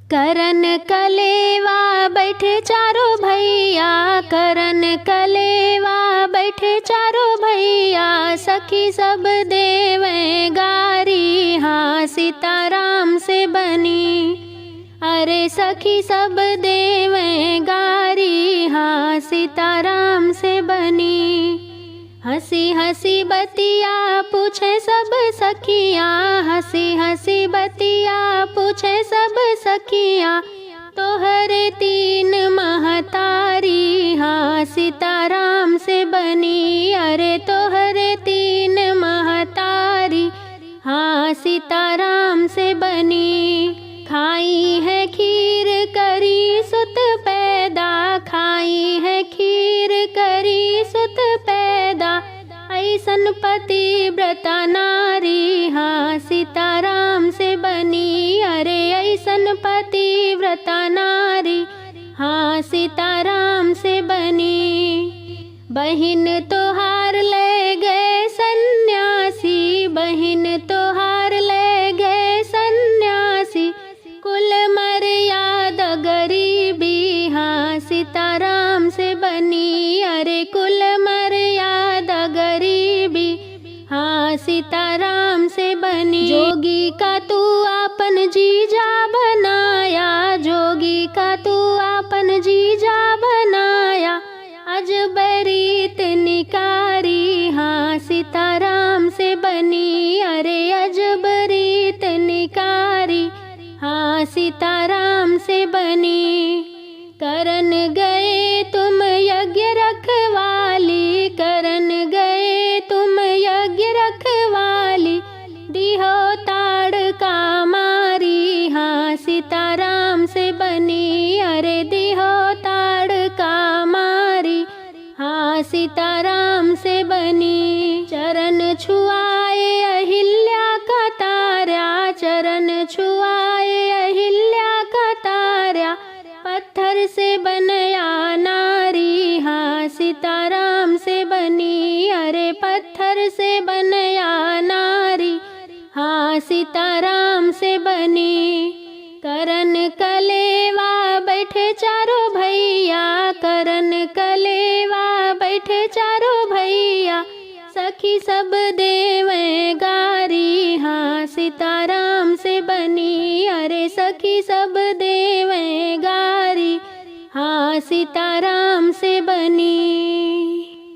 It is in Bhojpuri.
करन कलेवा बैठे चारों भैया, करन कलेवा बैठे चारों भैया। सखी सब देवें गारी, हाँ सीताराम से बनी। अरे सखी सब देवें गारी, हाँ सीताराम से बनी। हंसी हंसी बतिया पूछे सब सखियाँ, हंसी हंसी बतिया पूछे सब सखियाँ। तोहरे तीन महतारी, हाँ सीताराम से बनी। अरे तोहरे तीन महतारी, हाँ सीताराम से बनी। खाई है खीर करी सुत पैदा, खाई है खीर करी सुत पैदा। ऐसन पतिव्रता नारी, हाँ सीताराम से बनी। अरे ऐसन पतिव्रता नारी, हाँ सीताराम से बनी। बहिन तोहार ले गए सन्यासी, बहिन तोहार ले गए सन्यासी। कुल मर्यादा गरीबी, हाँ सीताराम से बनी। अरे कुल मर्यादा गरीबी, हाँ सीताराम से बनी। जोगी का तू आपन जीजा बनाया, जोगी का तू आपन जीजा बनाया। अजबरीत निकारी, हाँ सीताराम से बनी। अरे अजबरीत निकारी, हाँ सीताराम से बनी। करन गए तुम यज्ञ रखवाली, करन गए तुम यज्ञ रखवाली। दिहो ताड़ का मारी, हाँ सीताराम से बनी। अरे दिहो ताड़ का मारी, हाँ सीताराम से बनी। चरण छुआए अहिल्या का तारा, चरण छुआए अहिल्या का तारा। पत्थर से बनया नारी, हाँ सीताराम से बनी। अरे पत्थर से बनया नारी, हाँ सीताराम से बनी। करन कलेवा बैठे चारों भैया, करन कलेवा बैठे चारों भैया। सखी सब देवें गारी, हाँ सीताराम से बनी। अरे सखी सब देवें गारी, हाँ सीताराम से बनी।